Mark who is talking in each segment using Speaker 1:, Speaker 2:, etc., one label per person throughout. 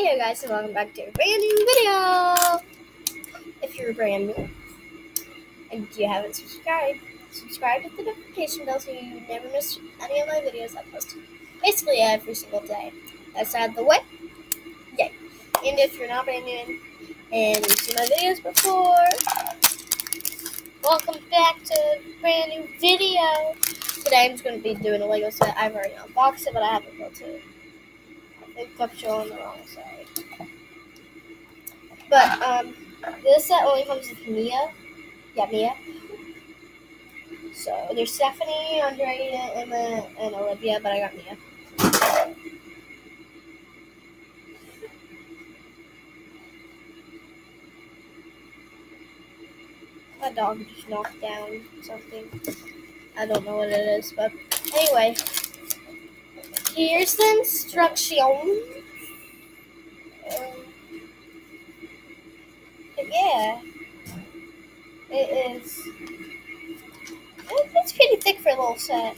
Speaker 1: Hey guys, and welcome back to a brand new video! If you're brand new and you haven't subscribe with the notification bell so you never miss any of my videos I post basically every single day. That's out of the way. Yay! And if you're not brand new and you've seen my videos before, welcome back to a brand new video. Today I'm just going to be doing a Lego set. I've already unboxed it, but I haven't built it. I think I'm showing the wrong side. But this set only comes with Mia. Yeah, Mia. So there's Stephanie, Andrea, Emma, and Olivia, but I got Mia. My dog just knocked down something. I don't know what it is, but anyway. Here's the instructions. Yeah. It is. It's pretty thick for a little set.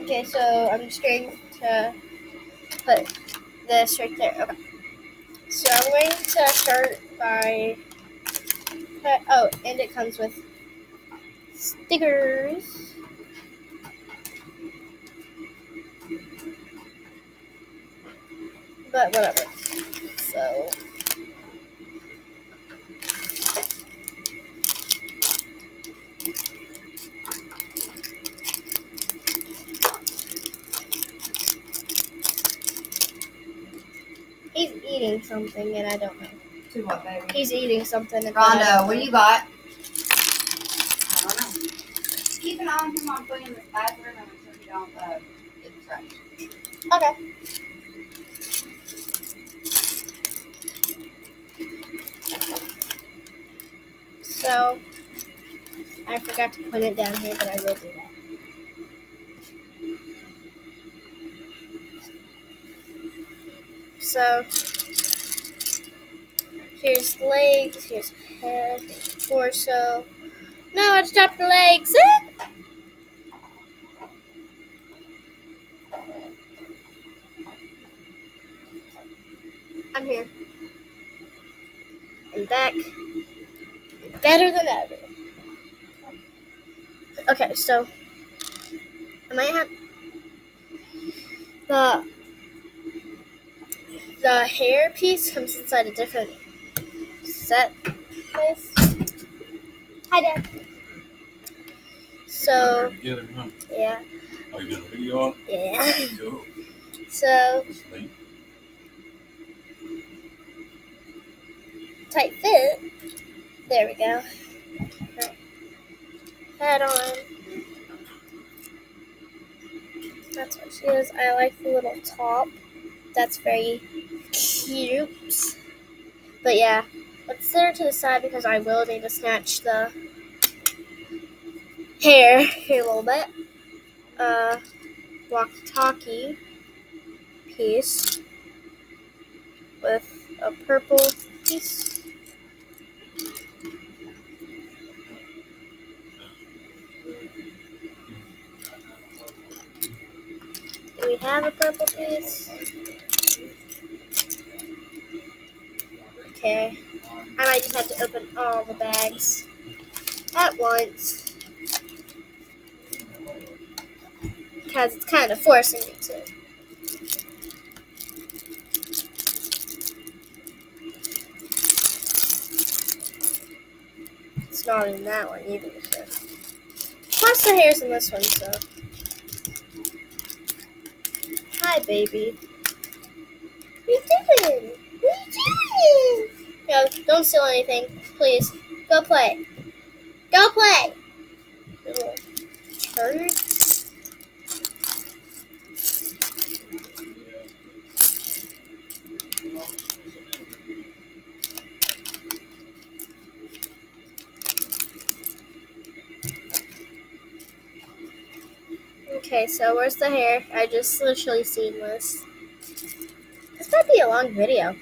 Speaker 1: Okay, so I'm just going to put this right there. Okay. So I'm going to start by... Oh, and it comes with stickers. But whatever. So... He's eating something, and I don't know.
Speaker 2: To what, baby?
Speaker 1: He's eating something. And
Speaker 2: Rhonda, what do you got? I don't know. Keep an eye on him on putting in the bathroom and make sure you don't get scratched.
Speaker 1: Okay. So, I forgot to put it down here, but I will do that. So, here's legs, here's head, torso. No, I just dropped the legs. I'm here. And back. Better than ever. Okay, so I might have the hair piece comes inside a different set place. Hi, Dad. So
Speaker 3: Together, huh?
Speaker 1: yeah.
Speaker 3: Are you doing a video on it?
Speaker 1: Yeah.
Speaker 3: Cool.
Speaker 1: So
Speaker 3: Sleep.
Speaker 1: tight fit. There we go. Right. Head on. That's what she is. I like the little top. That's very cute. But yeah, let's set her to the side because I will need to snatch the hair here a little bit. Walkie-talkie piece with a purple piece. Do we have a purple piece? Okay. I might just have to open all the bags at once. Because it's kind of forcing me to. It's not in that one either, so. Plus the hair's in this one, so. Hi, baby. What are you doing? What are you doing? No, don't steal anything. Please. Go play. Go play! Little turd. Okay, so where's the hair? I just literally seen this. This might be a long video.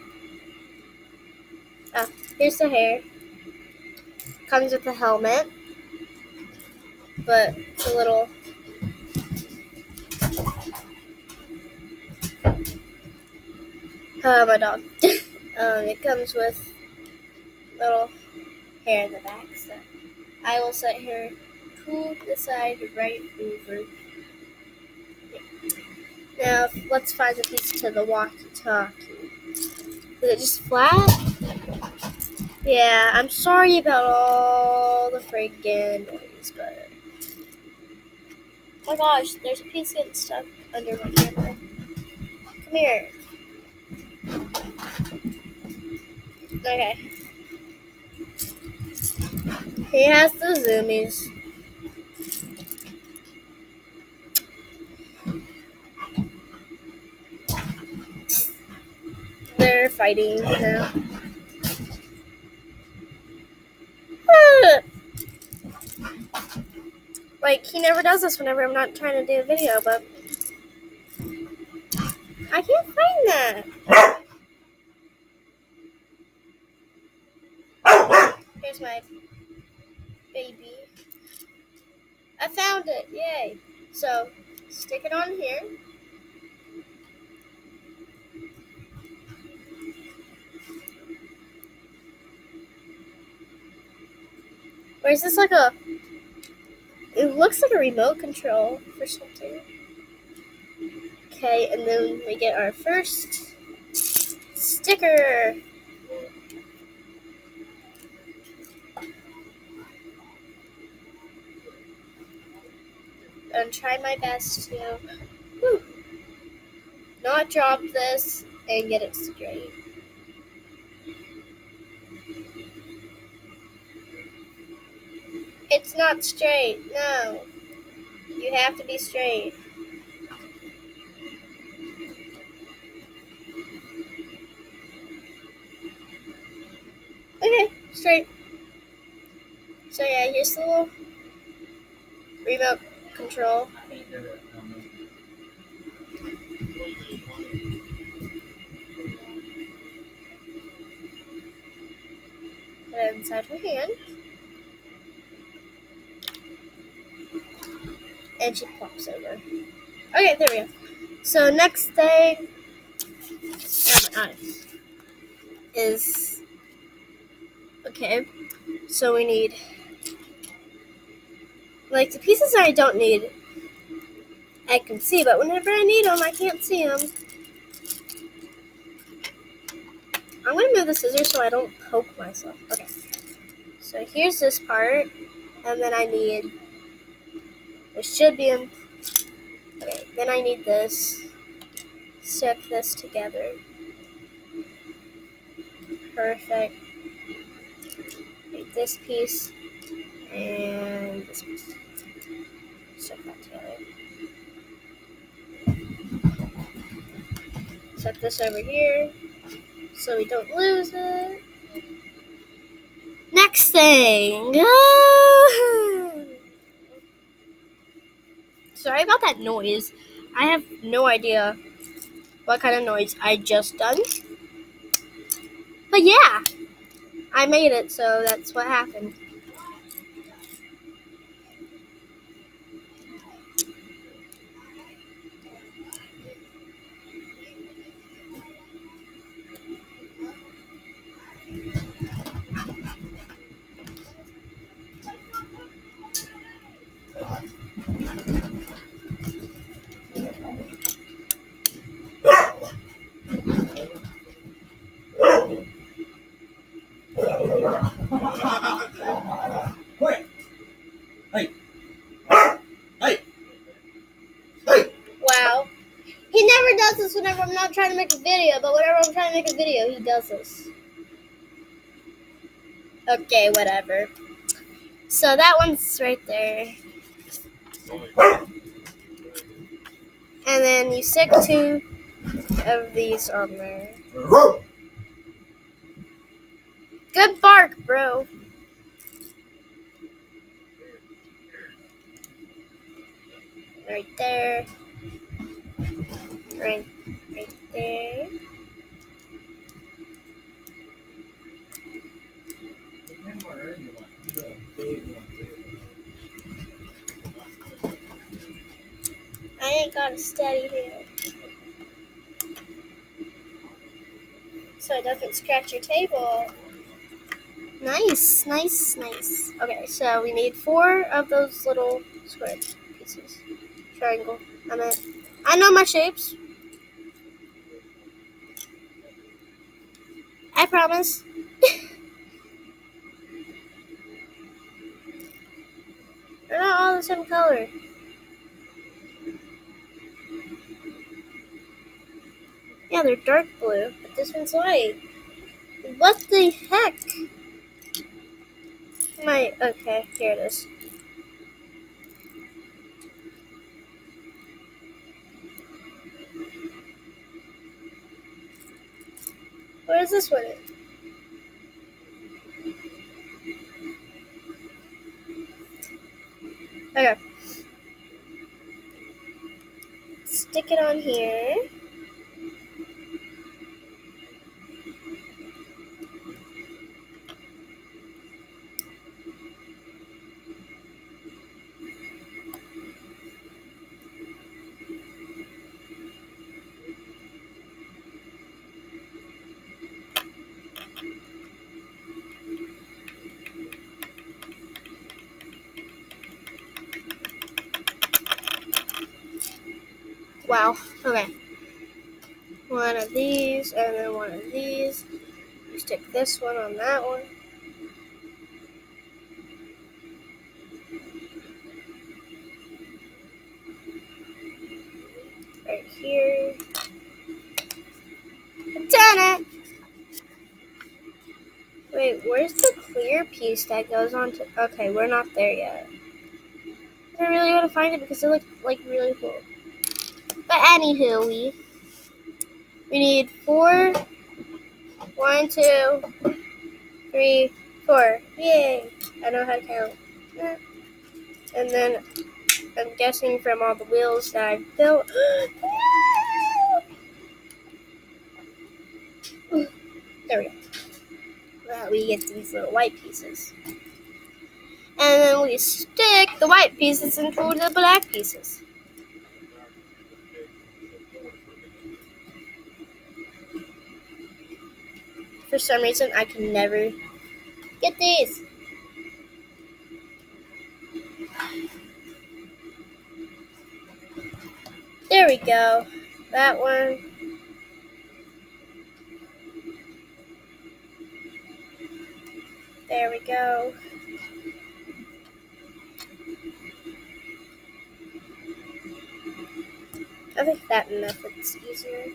Speaker 1: Oh, here's the hair. Comes with a helmet. But it's a little... My dog. It comes with little hair in the back, so I will set her to the side right over. Now, let's find the piece to the walkie-talkie. Is it just flat? Yeah, I'm sorry about all the freaking noise, but... Oh my gosh, there's a piece getting stuck under my camera. Come here. Okay. He has the zoomies. They're fighting now. Like, he never does this whenever I'm not trying to do a video, but I can't find that. Here's my baby. I found it. Yay. So, stick it on here. Or is this like a... It looks like a remote control for something. Okay, and then we get our first sticker. I'm trying my best to not drop this and get it straight. It's not straight. No. You have to be straight. Okay, straight. So yeah, here's the little remote control. Put it inside her hand. And she pops over. Okay, there we go. So next thing is... Okay, so we need... Like, the pieces I don't need, I can see, but whenever I need them, I can't see them. I'm going to move the scissors so I don't poke myself. Okay, so here's this part, and then I need... It should be in... Okay, then I need this. Stick this together. Perfect. Need this piece, and this piece. Stick that together. Set this over here so we don't lose it. Next thing. Sorry about that noise. I have no idea what kind of noise I just done. But yeah, I made it, so that's what happened.
Speaker 3: Quiet. Hey.
Speaker 1: Wow. He never does this whenever I'm not trying to make a video, but whenever I'm trying to make a video, he does this. Okay, whatever. So that one's right there. And then you stick two of these on there. Good bark, bro. Right there. Right there. I ain't got a steady hand. so it doesn't scratch your table. Nice. Okay, so we need 4 of those little square pieces. Triangle. I know my shapes. I promise. They're not all the same color. Yeah, they're dark blue, but this one's light. What the heck? Okay, here it is. Where is this one? Okay. Stick it on here. Wow. Okay. One of these, and then one of these. You stick this one on that one. Right here. Done it! Wait, where's the clear piece that goes on to... Okay, we're not there yet. I really want to find it because it looks like really cool. But anywho, we need 4. 1, 2, 3, 4. Yay! I know how to count. And then I'm guessing from all the wheels that I've built. There we go. Well, we get these little white pieces. And then we stick the white pieces into the black pieces. For some reason, I can never get these. There we go. That one. There we go. I think that enough. It's easier.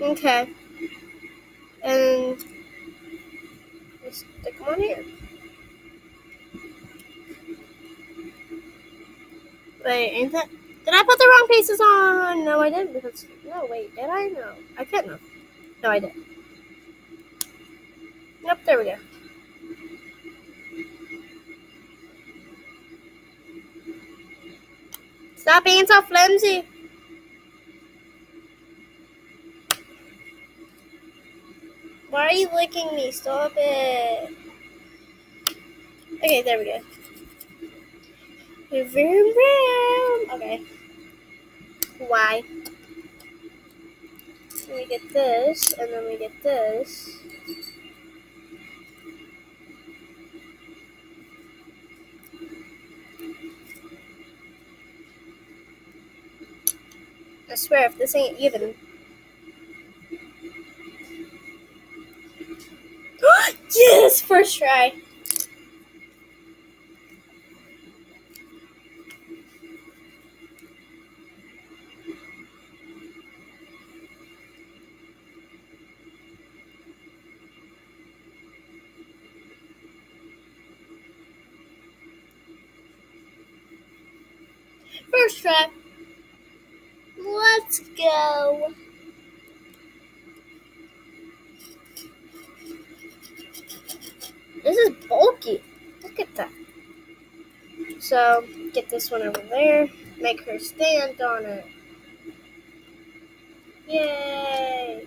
Speaker 1: Okay. And just stick them on here. Wait, ain't that... Did I put the wrong pieces on? No, I didn't. Because... No, wait. Did I? No. I couldn't have. No, I didn't. Nope, there we go. Stop being so flimsy. Why are you licking me? Stop it. Okay, there we go. Vroom, vroom. Okay. Why? We get this, and then we get this. I swear, if this ain't even... Yes! First try! First try! Let's go! This is bulky. Look at that. So, get this one over there. Make her stand on it. Yay!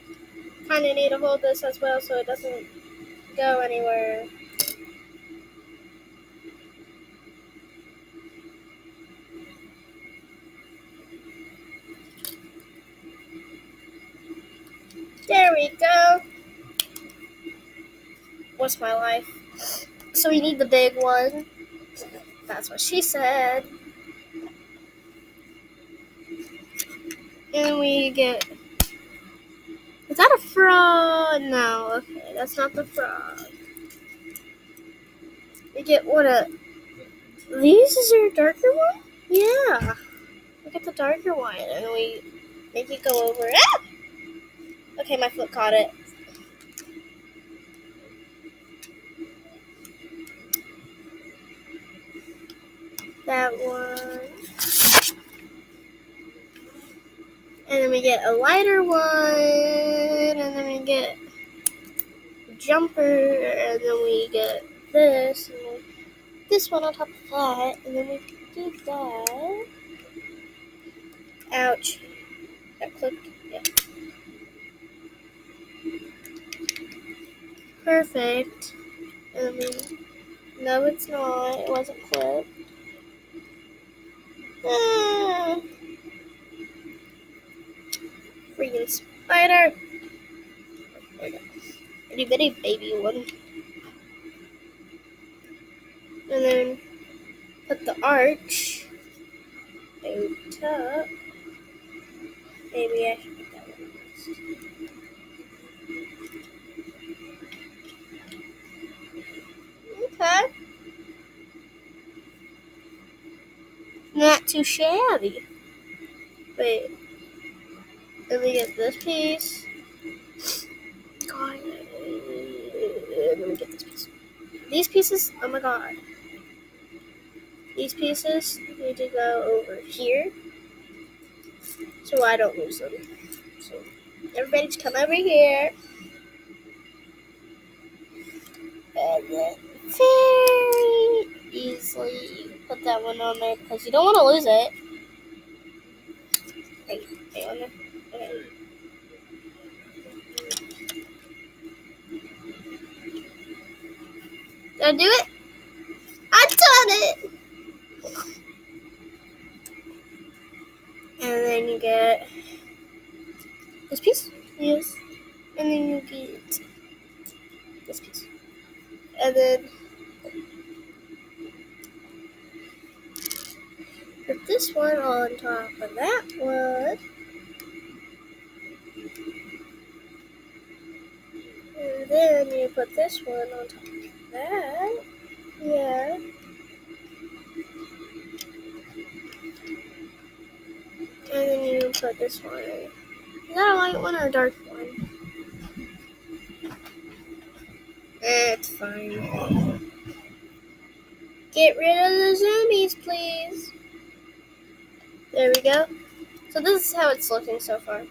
Speaker 1: Kind of need to hold this as well so it doesn't go anywhere. There we go. What's my life? So we need the big one. That's what she said. And we get... Is that a frog? No, okay, that's not the frog. We get what a... These is there a darker one? Yeah. We get the darker one and we make it go over. Ah! Okay, my foot caught it. That one. And then we get a lighter one. And then we get a jumper. And then we get this. And then this one on top of that. And then we do that. Ouch. That clipped. Yeah. Perfect. And then, no, it's not. It wasn't clipped. Ah. Freaking spider. There we go. Itty bitty baby one. And then put the arch over top. Maybe I should put that one next. Okay. Not too shabby. Wait. Let me get this piece. God. Let me get this piece. These pieces, oh my god. These pieces need to go over here so I don't lose them. So everybody just come over here. And then very easily put that one on there because you don't want to lose it. Hey, on there. Okay. Did I do it? I done it! And then you get this piece. Yes. And then you get this piece. And then put this one on top of that one. And then you put this one on top of that. Yeah. And then you put this one in. Is that a light one or a dark one? It's fine. Get rid of the zombies, please. There we go. So this is how it's looking so far.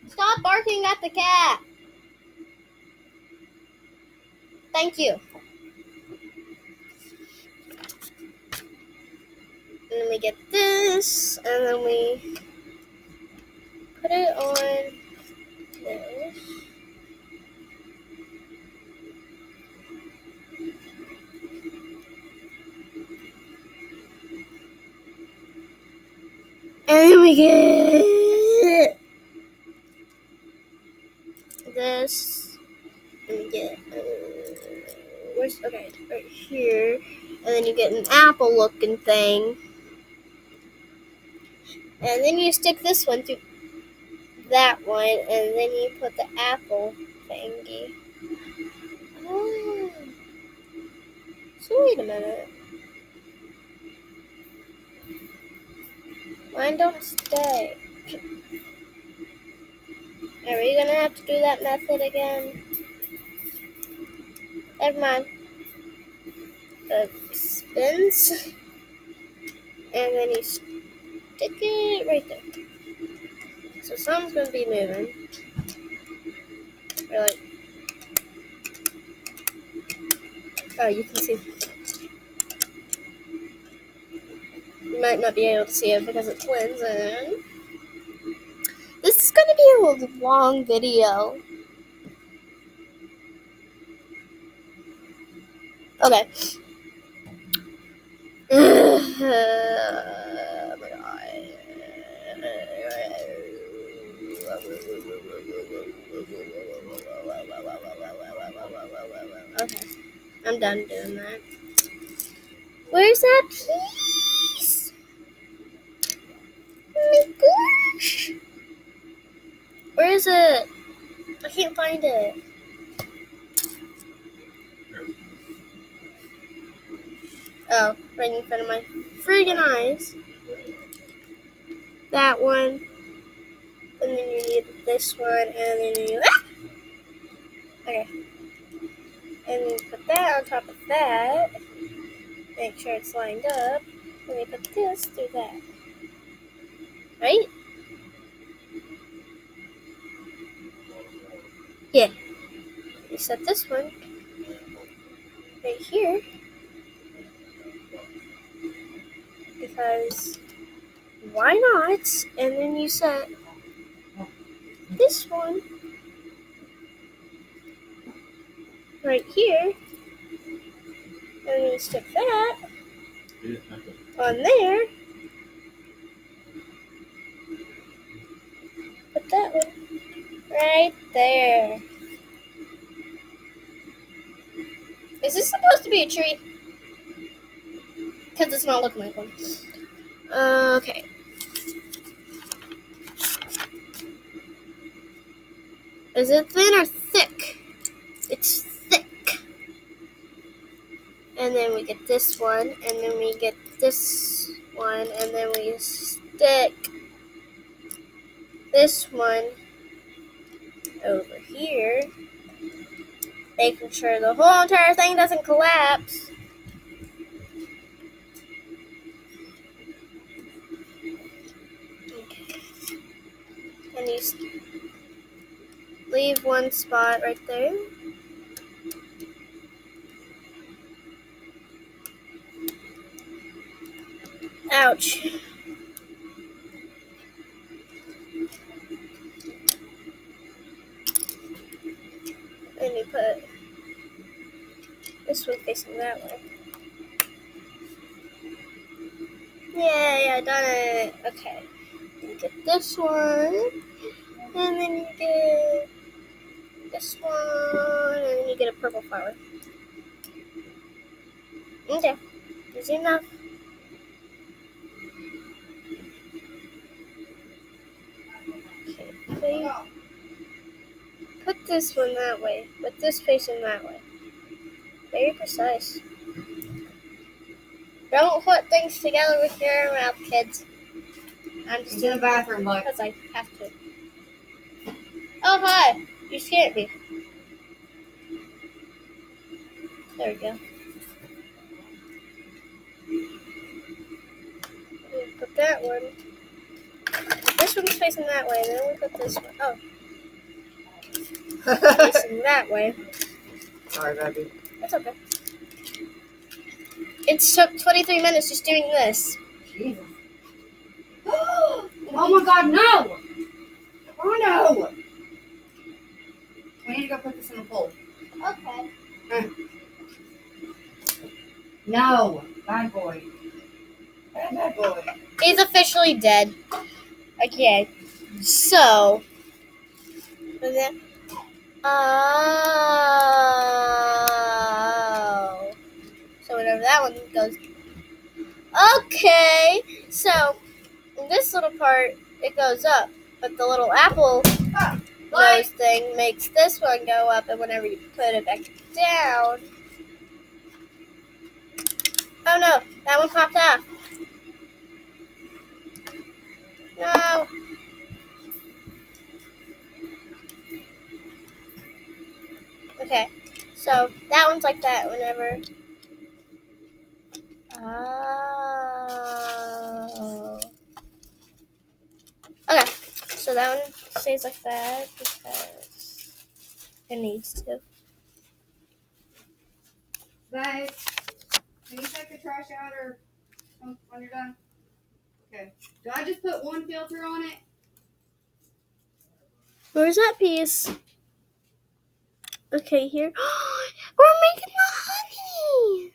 Speaker 1: Stop barking at the cat. Thank you. And then we get this, and then we put it on this. And then we get this. And we get, okay, right here. And then you get an apple looking thing. And then you stick this one through that one, and then you put the apple thingy. Oh. So wait a minute. Mine don't stay. Are we gonna have to do that method again? Never mind. It spins, and then you stick it right there. So something's gonna be moving. Or like, oh, you can see. You might not be able to see it because it twins in. This is going to be a long video. Okay. Oh my god. Okay. I'm done doing that. Where's that piece? Oh my gosh. Where is it? I can't find it. Oh, right in front of my friggin' eyes. That one. And then you need this one. And then you need... Ah! Okay. And then put that on top of that. Make sure it's lined up. And then put this through that. Right? Yeah. You set this one right here. Because why not? And then you set this one right here. And then you stick that on there. Put that one right there. Is this supposed to be a tree? Because it's not looking like one. Okay. Is it thin or thick? It's thick. And then we get this one, and then we get this one, and then we stick this one over here, making sure the whole entire thing doesn't collapse. Okay. And you leave one spot right there. Ouch. And you put this one facing that way. Yay, I done it. Okay. You get this one, and then you get this one, and then you get a purple flower. Okay. Easy enough. Okay. Put this one that way. Put this facing that way. Very precise. Don't put things together with your mouth, kids. I'm just
Speaker 2: He's in the bathroom, look.
Speaker 1: because I have to. Oh, hi. You scared me. There we go. We'll put that one. This one's facing that way, and then we'll put this one. Oh, facing that way.
Speaker 2: Sorry, baby.
Speaker 1: That's okay. It took 23 minutes just doing this.
Speaker 2: Jesus. Oh my god, no! Oh no! We need to go put this in the pool.
Speaker 1: Okay.
Speaker 2: No! Bad boy. Bad boy.
Speaker 1: He's officially dead. Okay. So. And then. Oh. So whenever that one goes. Okay. So in this little part, it goes up. But the little apple nose thing makes this one go up. And whenever you put it back down. Oh no. That one popped off. No. Okay, so that one's like that whenever. Oh. Okay, so that one stays like that because it needs to.
Speaker 2: Babe, can you take the trash out or when you're done? Okay. Do I just put one filter on it?
Speaker 1: Where's that piece? Okay, here. We're making the honey!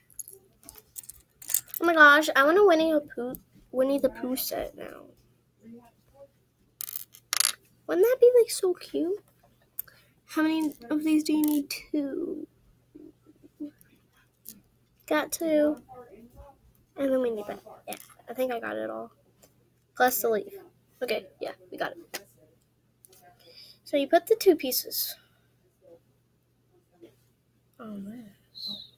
Speaker 1: Oh my gosh, I want a Winnie the Pooh set now. Wouldn't that be like so cute? How many of these do you need? 2. Got 2. And then we need that. Yeah, I think I got it all. Plus the leaf. Okay, yeah, we got it. So you put the 2 pieces. Oh, this.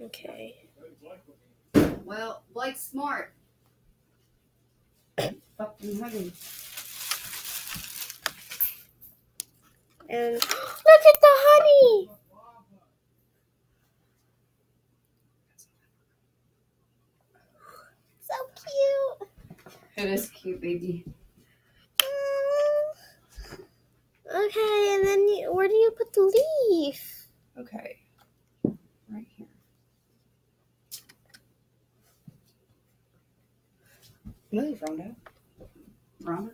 Speaker 1: Okay.
Speaker 2: Well, Blake's smart. Fucking honey.
Speaker 1: And look at the honey! So cute!
Speaker 2: It is cute, baby.
Speaker 1: Okay, and then where do you put the leaf?
Speaker 2: Okay. Right here. Move, Rhonda. Rhonda.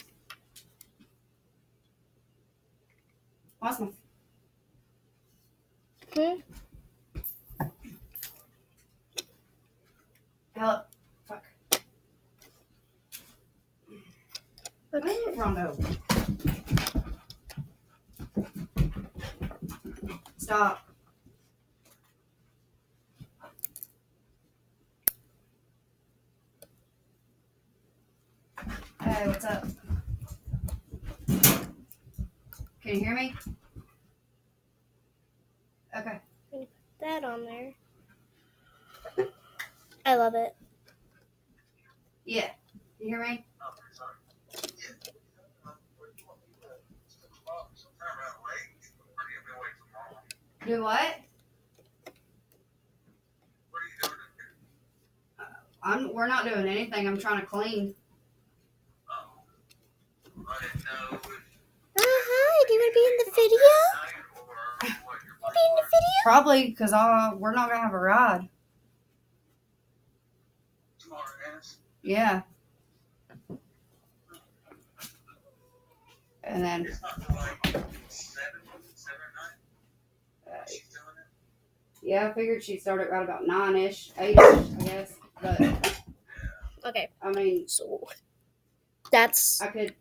Speaker 2: Awesome. Hello. Fuck.
Speaker 1: Okay.
Speaker 2: Move, Rhonda. Stop. Hey, what's up? Can you hear me? Okay.
Speaker 1: That on there. I love it.
Speaker 2: Yeah. You hear me? Do what? We're not doing anything. I'm trying to clean.
Speaker 1: Hi, do you want to be in the video? You be in the video?
Speaker 2: Probably because we're not gonna have a ride. Yeah. And then. Yeah, I figured she'd start at right about 9-ish, 8-ish, I guess. But
Speaker 1: Okay,
Speaker 2: I mean,
Speaker 1: so that's
Speaker 2: I could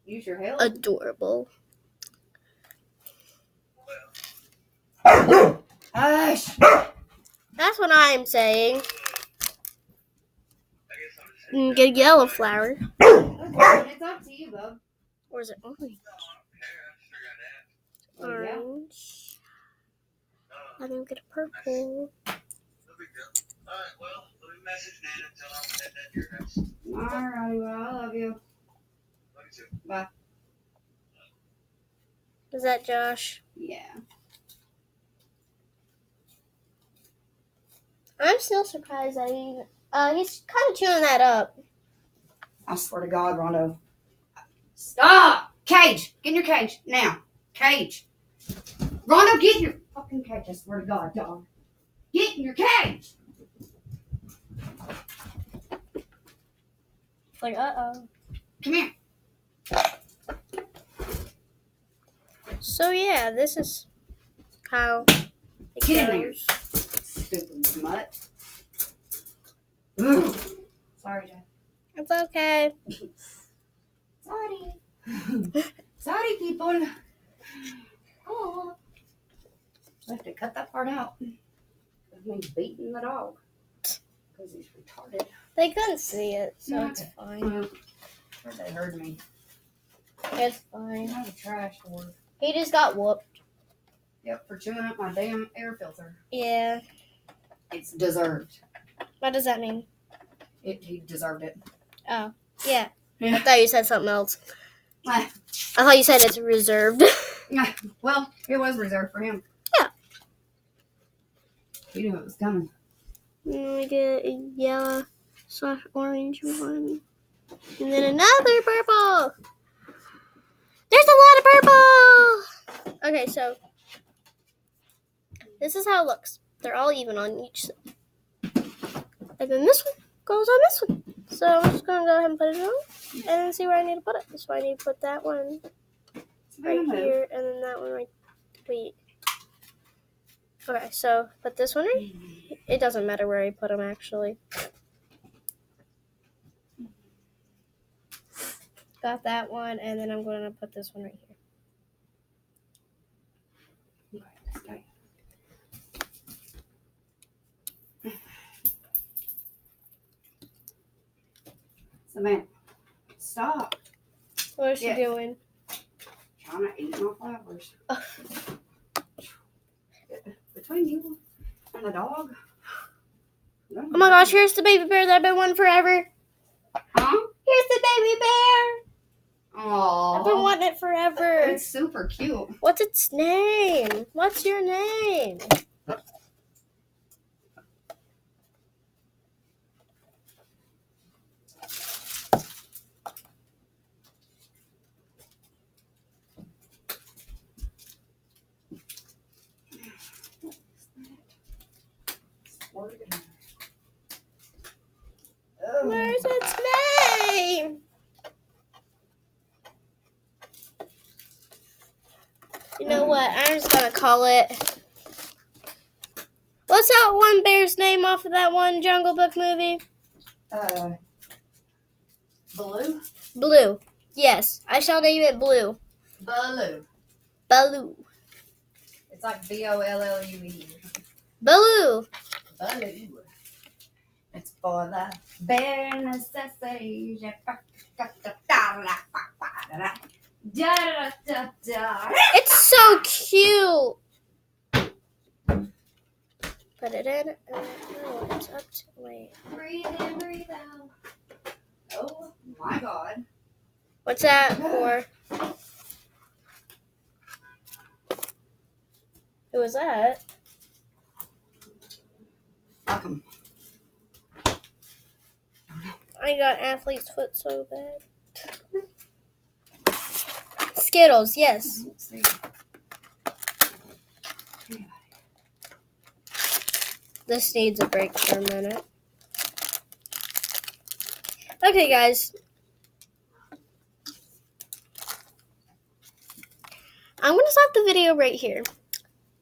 Speaker 2: use your help.
Speaker 1: adorable.
Speaker 2: Hush!
Speaker 1: That's what I'm saying. Get a yellow flower.
Speaker 2: It's up to you, bub.
Speaker 1: Or is it orange?
Speaker 2: Oh, yeah.
Speaker 1: Orange. I didn't get a purple.
Speaker 2: Alrighty, well, I love you. Bye.
Speaker 1: Is that Josh?
Speaker 2: Yeah.
Speaker 1: I'm still surprised that he's kind of chewing that up.
Speaker 2: I swear to God, Rondo. Stop! Cage! Get in your cage. Now. Cage. Rondo, get in your fucking cage. I swear to God, dog. Get in your cage!
Speaker 1: It's like, uh-oh.
Speaker 2: Come here.
Speaker 1: So, yeah, this is how it
Speaker 2: Get in
Speaker 1: goes.
Speaker 2: Stupid mutt. Ugh. Sorry, Jack.
Speaker 1: It's okay.
Speaker 2: Sorry. Sorry, people. Oh. I have to cut that part out. Of me beating the dog. Because he's retarded.
Speaker 1: They couldn't see it, so
Speaker 2: Yeah.
Speaker 1: it's fine.
Speaker 2: Sure they heard me.
Speaker 1: It's fine.
Speaker 2: I'm a trash whore.
Speaker 1: He just got whooped.
Speaker 2: Yep, for chewing up my damn air filter.
Speaker 1: Yeah.
Speaker 2: It's deserved.
Speaker 1: What does that mean?
Speaker 2: He deserved it.
Speaker 1: Oh, yeah. I
Speaker 2: Yeah.
Speaker 1: thought you said something else.
Speaker 2: Ah,
Speaker 1: I thought you said it's reserved.
Speaker 2: well, it was reserved for him.
Speaker 1: Yeah.
Speaker 2: He knew it was coming.
Speaker 1: And we get a yellow / orange one. And then another purple. There's a lot of purple. Okay, so this is how it looks. They're all even on each side. And then this one goes on this one. So I'm just gonna go ahead and put it on and then see where I need to put it. So I need to put that one right here and then that one right. Wait. Okay, so put this one right. It doesn't matter where I put them actually. Got that one, and then I'm going to put this one right here.
Speaker 2: Okay. Samantha, stop.
Speaker 1: What is she
Speaker 2: Yeah.
Speaker 1: doing?
Speaker 2: Trying to eat my flowers. Between you and the dog.
Speaker 1: Oh my gosh, here's the baby bear that I've been wanting forever.
Speaker 2: Huh?
Speaker 1: Here's the baby bear.
Speaker 2: Aww.
Speaker 1: I've been wanting it forever.
Speaker 2: It's super cute.
Speaker 1: What's its name? What's your name? Where's its name? You know what? I'm just gonna call it. What's that one bear's name off of that one Jungle Book movie?
Speaker 2: Baloo?
Speaker 1: Blue. Yes, I shall name it Blue.
Speaker 2: Baloo.
Speaker 1: Baloo.
Speaker 2: It's like Bollue.
Speaker 1: Baloo.
Speaker 2: Baloo. It's for the bare necessities.
Speaker 1: It's so cute. Put it in. No, it's up to wait.
Speaker 2: Breathe in, breathe out. Oh my God.
Speaker 1: What's that for? Who was that?
Speaker 2: Welcome.
Speaker 1: I got athlete's foot so bad. Skittles, yes.
Speaker 2: Let's see.
Speaker 1: This needs a break for a minute. Okay, guys. I'm going to stop the video right here.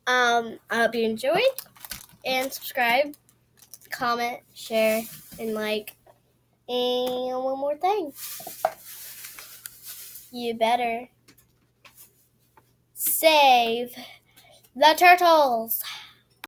Speaker 1: I hope you enjoyed. And subscribe, comment, share, and like. And one more thing. You better save the turtles.